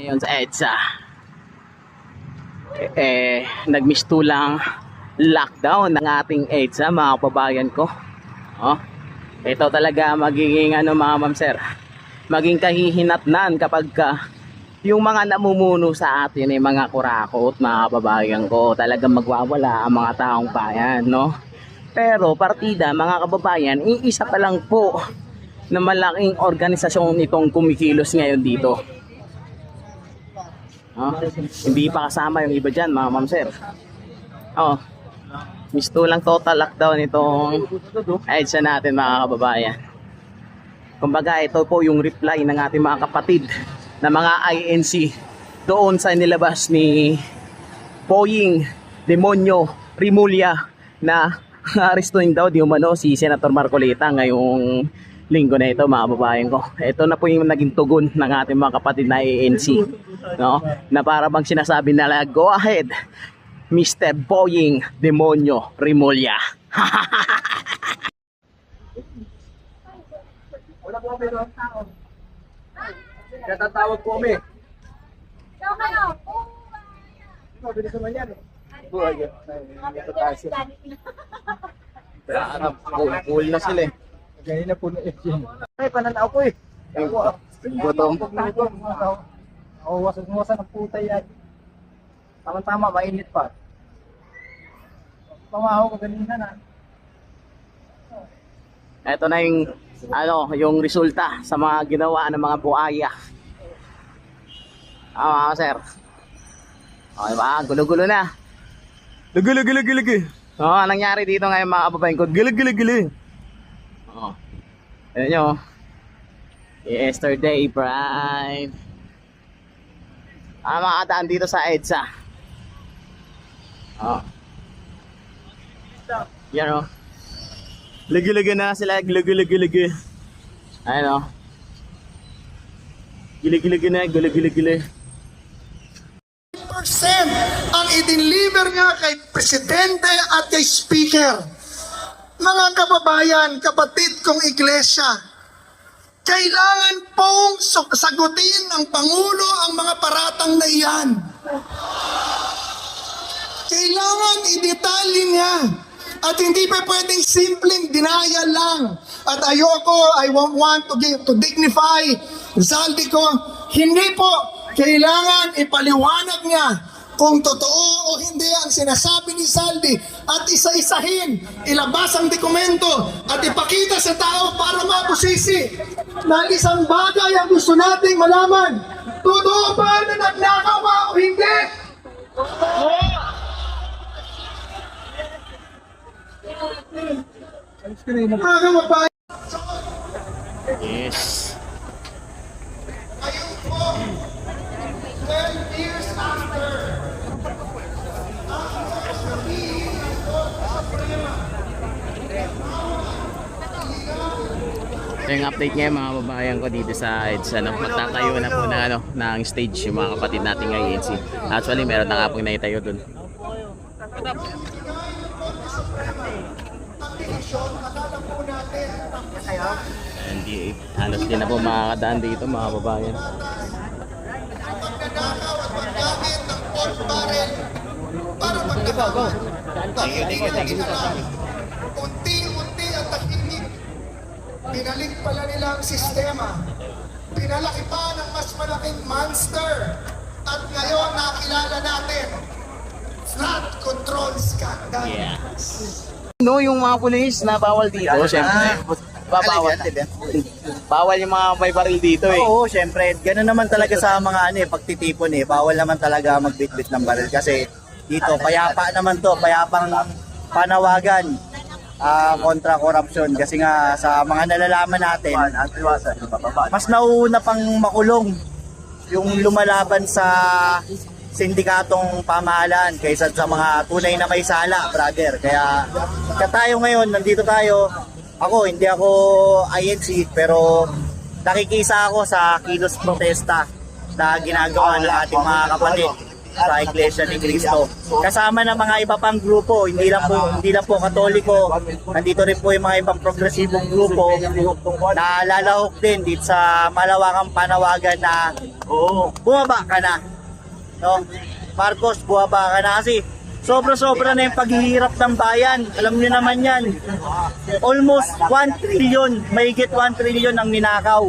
Ngayon sa EDSA, nagmistulang lockdown ng ating EDSA, mga kababayan ko. Oh, ito talaga magiging mga ma'am sir, maging kahihinatnan kapag yung mga namumuno sa atin ay mga kurakot, mga kababayan ko. Talagang magwawala ang mga taong bayan, no? Pero partida, mga kababayan, iisa pa lang po na malaking organisasyon itong kumikilos ngayon dito. Hindi pa kasama yung iba dyan, mga ma'am sir. Misto lang total lockdown itong EDSA natin, mga kababayan. Kumbaga ito po yung reply ng ating mga kapatid na mga INC doon sa nilabas ni Poying Demonyo Rimulya na arestuhin daw di umano si Senator Marcolita ngayong linggo na ito, mga kababayan ko. Ito na po yung naging tugon ng ating mga kapatid na ANC, no? Na para bang sinasabi nila, go ahead Mr. Poying Demonyo Rimulya. Wala po kami ng tao. Natatawag po kami. So kayo, Ito, bilis naman yan eh. Buhay yan. Ito tayo sila. Cool na sila eh. Ganyan na po na FG. Ay, pananaw ko eh. Gutom. Ako, wasan ng puta yan. Tama-tama, mainit pa. Pamahaw ko ganina na. Ito na yung yung resulta sa mga ginawa ng mga buaya. Sir. Diba? Gulo-gulo na. Lugu. Anong nangyari dito ngayon, mga kababayan ko? Gulo. Ayan nyo. Yesterday, Pride. Mga kataan dito sa EDSA. Yan o. Lugu na sila. Gulo. Ayan o. Gulo na. Gulo. Ang i-deliver niya kay Presidente at kay Speaker. Mga kababayan, kapatid kong iglesia, kailangan pong sagutin ng Pangulo ang mga paratang na iyan. Kailangan i-detalye niya at hindi pa pwedeng simpleng denial lang. At I won't want to dignify Zaldi ko. Hindi po, kailangan ipaliwanag niya kung totoo o hindi ang sinasabi ni Zaldi at isa-isahin, ilabas ang dokumento at ipakita sa tao para mapusisi na isang bagay ang gusto nating malaman. Totoo ba na nagnakaw ba o hindi? Mga kababayan, Yes. ngayon po, 12 years after, Ito yung update ngayon, mga kababayan ko dito sa EDSA. Magtatayo na po ng stage yung mga kapatid natin ng ANC. Actually, meron na nga pong naitayo dun. Hindi, halos din na po makakadaan dito, mga kababayan. magnanakaw at maggamit ng pork barrel para magnakaw. Thank you. Unti-unti at tahimik, pinalik pala nila ang sistema. Pinalaki pa ng mas malaking monster. At ngayon nakilala natin, flood control scandal. Yes. No, yung mga pulis na bawal dito, syempre. Bawal yung mga may baril dito eh. Oo, syempre. Ganun naman talaga sa mga pagtitipon eh. Bawal naman talaga magbitbit ng baril kasi dito payapa naman to, payapang panawagan kontra korupsyon kasi nga sa mga nalalaman natin, mas nauuna pang makulong yung lumalaban sa sindikatong pamahalaan kaysa sa mga tunay na may sala, brother. Kaya tayo ngayon, nandito tayo. Hindi ako INC pero nakikisa ako sa kilos protesta na ginagawa ng ating mga kapatid sa Iglesia ni Cristo. Kasama ng mga iba pang grupo, hindi lang po Katoliko, nandito rin po yung mga ibang progresibong grupo na lalahok din dito sa malawakang panawagan na bumaba ka na. No? Marcos, bumaba ka na kasi sobra-sobra na yung paghihirap ng bayan. Alam niyo naman yan. Almost 1 trillion, mahigit 1 trillion ang ninakaw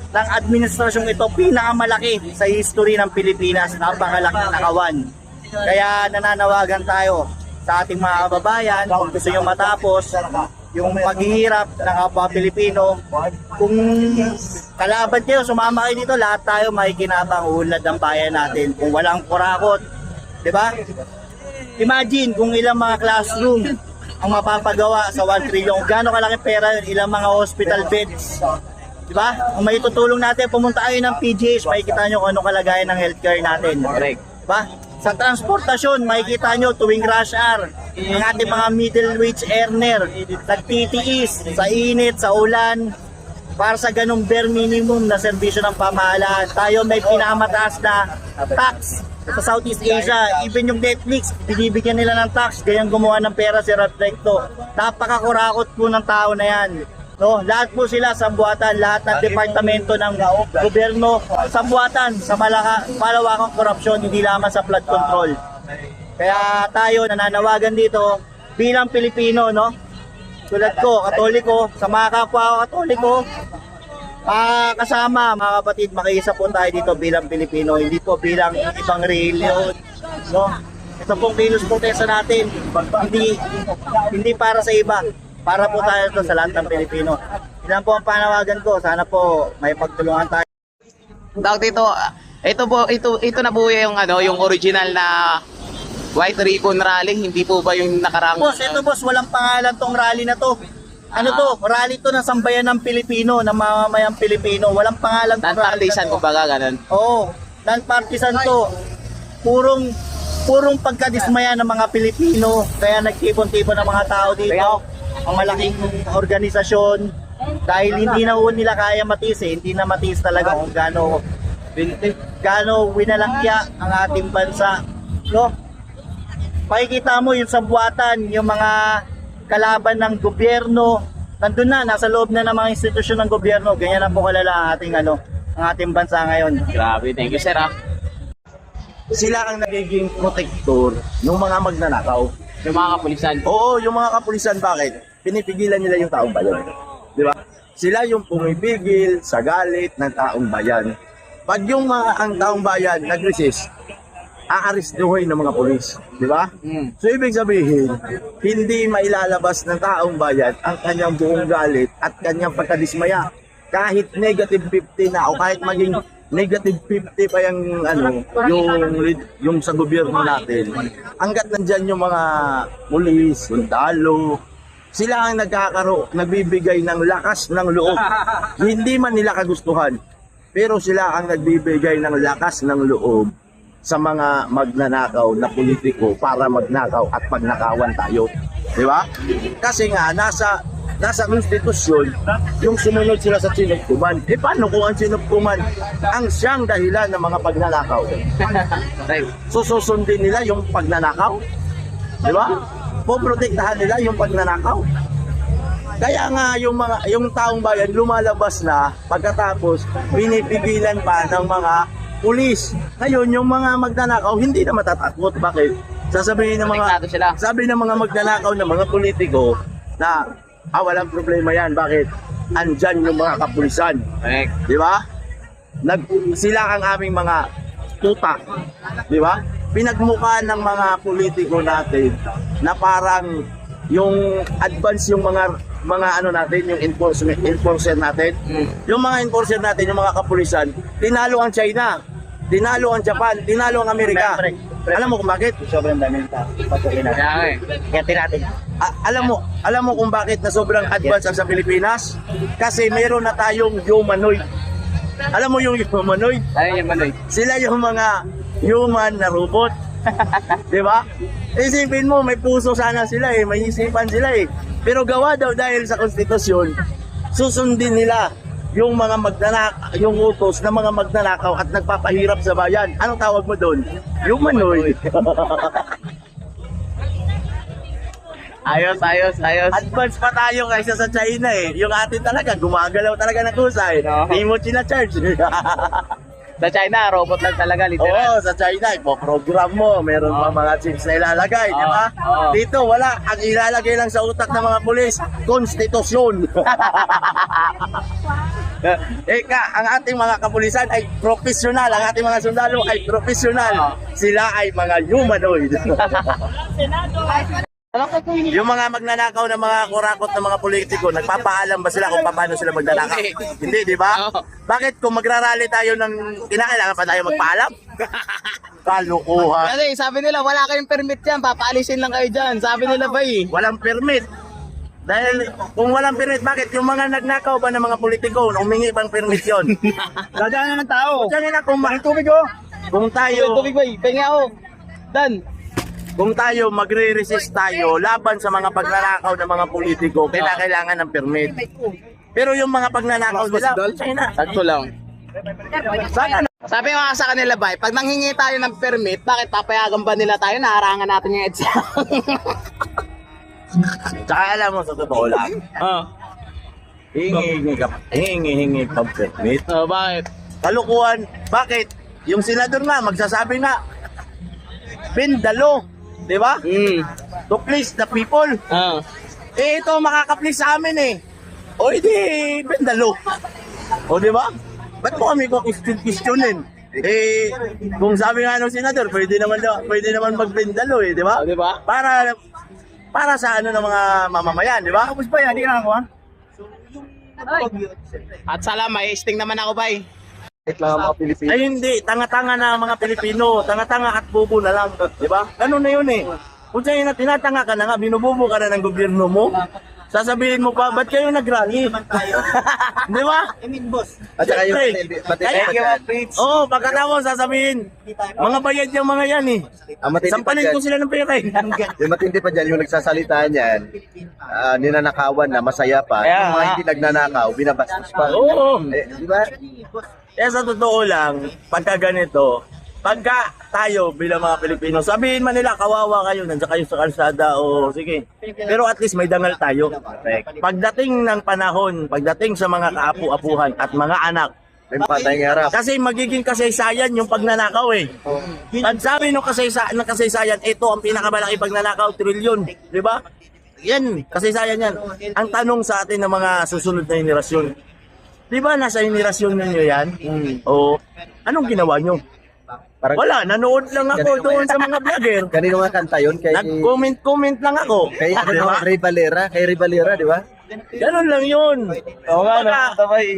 ng administrasyong ito. Pinakamalaki sa history ng Pilipinas. Napakalaking nakawan. Kaya nananawagan tayo sa ating mga kababayan, kung gusto nyo matapos yung paghihirap ng kapwa Pilipino, kung kalaban kayo, sumama kayo dito, lahat tayo makikinabang ulad ng bayan natin. Kung walang kurakot, di ba? Imagine kung ilang mga classroom ang mapapagawa sa 1 trillion. Gaano kalaki pera yun, ilang mga hospital beds. Diba? Kung may tutulong natin, pumunta kayo ng PGH, makikita nyo kung anong kalagayan ng healthcare natin. Correct. Diba? Sa transportasyon, makikita nyo tuwing rush hour, ang ating mga middle wage earner, nagtitiis sa init, sa ulan, para sa ganung bare minimum na serbisyo ng pamahalaan. Tayo may pinakamataas na tax sa Southeast Asia. Even yung Netflix, binibigyan nila ng tax, ganyan gumawa ng pera si Reflecto. Napakakurakot po ng tao na yan. No, lahat po sila sambuatan, lahat ng departamento ng gobyerno sambuatan sa malawakang korupsyon, hindi lamang sa flood control. Kaya tayo nananawagan dito bilang Pilipino, no? Tulad ko, Katoliko, sa mga kapwa ko Katoliko, kasama mga kapatid, makiisa po tayo dito bilang Pilipino, hindi po bilang ibang reliyon, no? Ito pong kilos protesta natin, hindi para sa iba, para po tayo ito sa lahat ng Pilipino. Ilan po ang panawagan ko, sana po may pagtulungan tayo. Tawag dito, ito na po yung yung original na White Ribbon Rally, hindi po ba yung nakarang? Boss, ito boss, walang pangalan tong rally na to. Ano to? Rally to ng sambayan ng Pilipino, ng mamamayang Pilipino. Walang pangalan tong rally na Non-partisan to. kumbaga, ganun. Oo, non-partisan to. Purong pagkadismaya ng mga Pilipino. Kaya nagtipon-tipon ng mga tao dito. Ang malaking organisasyon. Dahil hindi na nila kaya matiis hindi na matiis talaga kung gaano winalangya ang ating bansa. No? Pakikita mo yung sambuatan, yung mga kalaban ng gobyerno, nandun na, nasa loob na ng mga institusyon ng gobyerno. Ganyan na po kalala ang ating bansa ngayon. Grabe, thank you sir ah. Sila ang nagiging protector ng mga magnanakaw. Yung mga kapulisan. Oo, yung mga kapulisan, bakit? Pinipigilan nila yung taong bayan. Di ba? Sila yung pumipigil sa galit ng taong bayan. Pag yung ang taong bayan nag-resist, aarestuhin ng mga pulis, di ba? So ibig sabihin, hindi mailalabas ng taong bayan ang kanyang buong galit at kanyang pagkadismaya. Kahit negative 50 na o kahit maging negative 50 pa yung sa gobyerno natin. Hangga't nandyan yung mga pulis, sundalo, sila ang nagbibigay ng lakas ng loob. Hindi man nila kagustuhan, pero sila ang nagbibigay ng lakas ng loob sa mga magnanakaw na politiko para magnakaw at pagnakawan tayo. Di ba? Kasi nga, nasa konstitusyon, yung sumunod sila sa sinupkuman. Eh paano kung ang sinupkuman ang siyang dahilan ng mga pagnanakaw? So susundin nila yung pagnanakaw? Di ba? Poprotektahan nila yung pagnanakaw? Kaya nga yung taong bayan lumalabas na pagkatapos pinipigilan pa ng mga pulis. Ngayon, yung mga magnanakaw, hindi na matatakot. Bakit? Sasabihin ng mga magnanakaw ng mga politiko na, walang problema yan. Bakit? Andyan yung mga kapulisan. Correct. Di ba? Sila ang aming mga tuta. Di ba? Pinagmukha ng mga politiko natin na parang yung advance yung mga natin, yung enforcer natin. Yung mga enforcer natin, yung mga kapulisan, tinalo ang China, tinalo ang Japan, tinalo ang Amerika. Alam mo kung bakit? Sobrang dami ng patuloy natin. Kaya natin. Alam mo kung bakit na sobrang advance ang sa Pilipinas? Kasi meron na tayong humanoid. Alam mo yung humanoid? Ay, yung manoy. Sila yung mga human na robot. Di ba? Isipin mo, may puso sana sila may isipan sila Pero gawa daw dahil sa konstitusyon, susundin nila yung mga yung utos ng mga magnanakaw at nagpapahirap sa bayan. Anong tawag mo doon? Humanoid. Ayos. Advance pa tayo kaysa sa China eh. Yung atin talaga, gumagalaw talaga ng kusay. Oo. Hindi mo charge. Sa China, robot lang talaga, literal. Oo, sa China, ipoprogram mo. Meron pa mga chips na ilalagay, di ba? Oo. Dito, wala. Ang ilalagay lang sa utak ng mga pulis, konstitusyon. Ang ating mga kapulisan ay profesional. Ang ating mga sundalo ay profesional. Sila ay mga humanoid. Yung mga magnanakaw ng mga kurakot ng mga politiko, nagpapaalam ba sila kung paano sila magnanakaw? Hindi, di ba? Oo. Bakit kung magrarally tayo kinakailangan pa tayo magpaalam? Kalukuhan. Kasi sabi nila, wala kayong permit yan, papaalisin lang kayo dyan. Sabi nila ba eh. Walang permit. Dahil kung walang permit, bakit yung mga nagnakaw ba ng mga politiko, humingi bang permit yun? Dadaan na ng tao. Diyan na kung tubig oh. Kung tayo, Tubig ba eh, pengi ako. Dan. kung tayo magre-resist tayo laban sa mga pagnanakaw ng mga politiko, kailangan ng permit. Pero yung mga pagnanakaw nila, China. Sakto lang. Sana Sabi nga sa kanila ba, pag nanghingi tayo ng permit, bakit papayagan ba nila tayo na harangan natin yung EDSA? Tsaka alam mo, sa totoo lang, hingi pang permit. Bakit? Kalukuhan, bakit? Yung senador nga, magsasabi nga, Pindalo, di ba? To please the people. Eh, ito makaka-please sa amin eh. O, hindi, Pindalo. O, di ba? Ba't mo kami questionin? Eh, kung sabi nga ng senador, pwede naman mag-Pindalo eh, di ba? Di ba? Para sa ano ng mga mamamayan, di ba? Tapos ba yan? Hindi ka nakakuha? At sala, may sting naman ako ba eh. Ay hindi, tanga-tanga na ang mga Pilipino, tanga-tanga at bobo na lang, di ba? Ganun na yun eh. Kung sa'yo na tinatanga ka na nga, binububo ka na ng gobyerno mo, sasabihin mo pa, ba't kayo nag-rally? Di ba? At saka yung Oo, pagkatapos sasabihin, mga bayad yung mga yan eh. ang matindi pa Sampalin ko dyan, sila ng pera eh. yung matindi pa dyan, yung nagsasalita niyan, ninanakawan na masaya pa. Kaya Yung mga nga. hindi nagnanakaw, binabastos pa. Oo. Di ba? Kaya sa totoo lang, pagka ganito, pagka tayo bilang mga Pilipino, sabihin man nila, kawawa kayo, nandiyan kayo sa kalsada, o sige. Pero at least may dangal tayo. Pagdating ng panahon, pagdating sa mga kaapu-apuhan at mga anak, May patay ng harap. kasi magiging kasaysayan yung pagnanakaw eh. Pag sabi ng kasaysayan, ito ang pinakamalaki pagnanakaw, trilyon. Di ba? Yan, kasaysayan yan. Ang tanong sa atin ng mga susunod na henerasyon, di ba nasa henerasyon ninyo yan? O, anong ginawa nyo? Parang, Wala, nanood lang ako doon sa mga vlogger. kanino nga kanta yun? Kay, Nag-comment lang ako. kay, Di ba? Ray Valera, di ba? Ganun lang yun.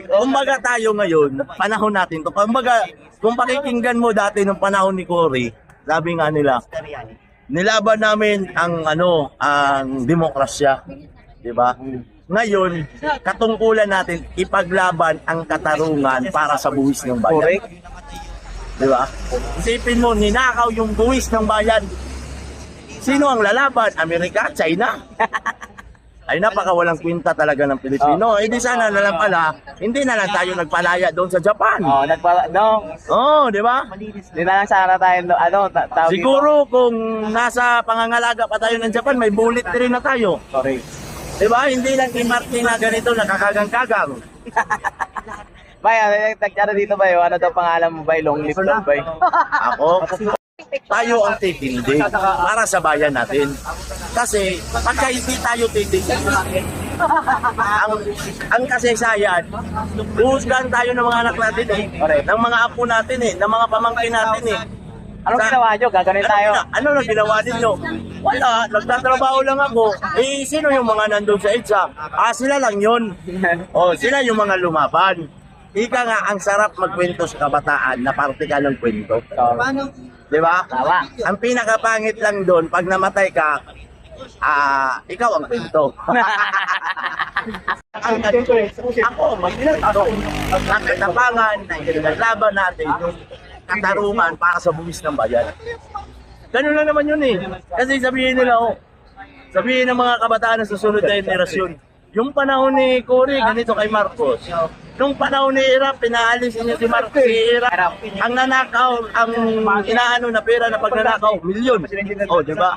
Kumbaga tayo ngayon, panahon natin to. Kumbaga, kung pakikinggan mo dati nung panahon ni Cory, sabi nga nila, nilaban namin ang ang demokrasya, 'di ba? Ngayon, katungkulan natin ipaglaban ang katarungan para sa buwis ng bayan. Correct. 'Di ba? Isipin mo, ninakaw yung buwis ng bayan. Sino ang lalaban? Amerika? China? Ay napakawalang kwenta talaga ng Pilipino. Eh di sana na lang pala, hindi na lang tayo nagpalaya doon sa Japan. Oh, di ba? Hindi na lang sana tayo, tawag Siguro kung nasa pangangalaga pa tayo ng Japan, may bullet rin na tayo. Sorry. Di ba? Hindi lang kay Martin na ganito, nakakagang-kagang. Bay, nagkara dito ba yun? Ano daw pangalan mo ba? Long live daw ba? Ako, tayo ang titindi para sa bayan natin. Kasi pagka hindi tayo titindi, ang kasaysayan, huhusgahan tayo ng mga anak natin eh, ng mga apo natin eh, ng mga pamangkin natin eh. Anong ginawa nyo? Gaganin tayo. Ano na ginawa ninyo? Wala, nagtatrabaho lang ako. Eh, sino yung mga nandun sa EDSA? Sila lang yun. O, sila yung mga lumaban. Ika nga, ang sarap magkwento sa kabataan na parte ka ng kwento. Di ba? Tama. Ang pinakapangit lang doon, pag namatay ka, ikaw ang kwento. Ako, ako, ang katapangan na inaglaban natin yung katarungan para sa buwis ng bayan. Ganun lang naman yun eh. Kasi sabihin nila, sabihin ng mga kabataan na susunod na henerasyon, Yung panahon ni Cory, ganito kay Marcos. Nung panahon ni Irap, pinaalis niyo si Marcos, si Irap. Ang nanakaw, ang inaano na pera na pagnanakaw, milyon. Oh, di ba?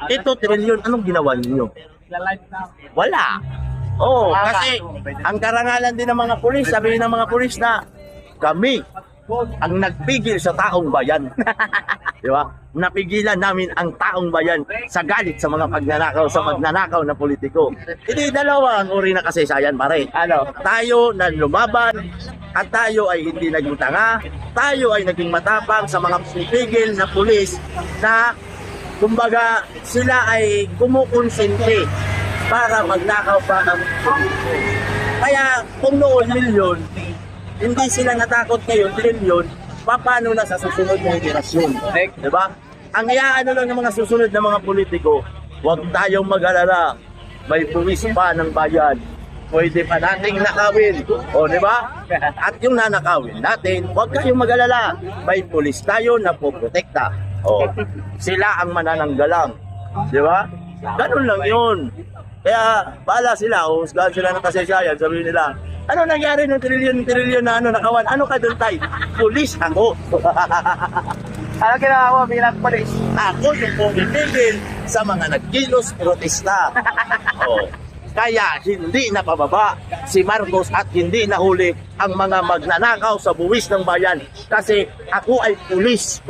Ito, trilyon. Anong ginawa niyo? Wala. Oh, kasi ang karangalan din ng mga pulis, sabihin ng mga pulis na kami ang nagpigil sa taong bayan. Di ba? Napigilan namin ang taong bayan sa galit sa mga pagnanakaw, sa magnanakaw na politiko. Hindi dalawa ang uri na kasaysayan, pare. Ano? Tayo na lumaban at tayo ay hindi naging tanga. Tayo ay naging matapang sa mga pipigil na pulis na kumbaga sila ay kumukonsente para magnakaw pa ang politiko. Kaya kung noon milyon, hindi sila natakot ngayon, trilyon, paano na sa susunod na henerasyon? Diba? Ang iaano lang ng mga susunod na mga politiko, huwag tayong mag-alala. May puwis pa ng bayan. Pwede pa nating nakawin. O, di ba? At yung nanakawin natin, huwag kayong mag-alala. May pulis tayo na poprotekta. O, sila ang manananggalang. Di ba? Ganun lang yun. Kaya, bahala sila, husgahan sila ng kasaysayan, sabihin nila, ano nangyari ng trilyon na nakawan? Ano ka doon tayo? Pulis ako. Ano ginawa mo bilang polis? Ako yung pumitigil sa mga nagkilos protesta. Oh. Kaya hindi napababa si Marcos at hindi nahuli ang mga magnanakaw sa buwis ng bayan kasi ako ay pulis.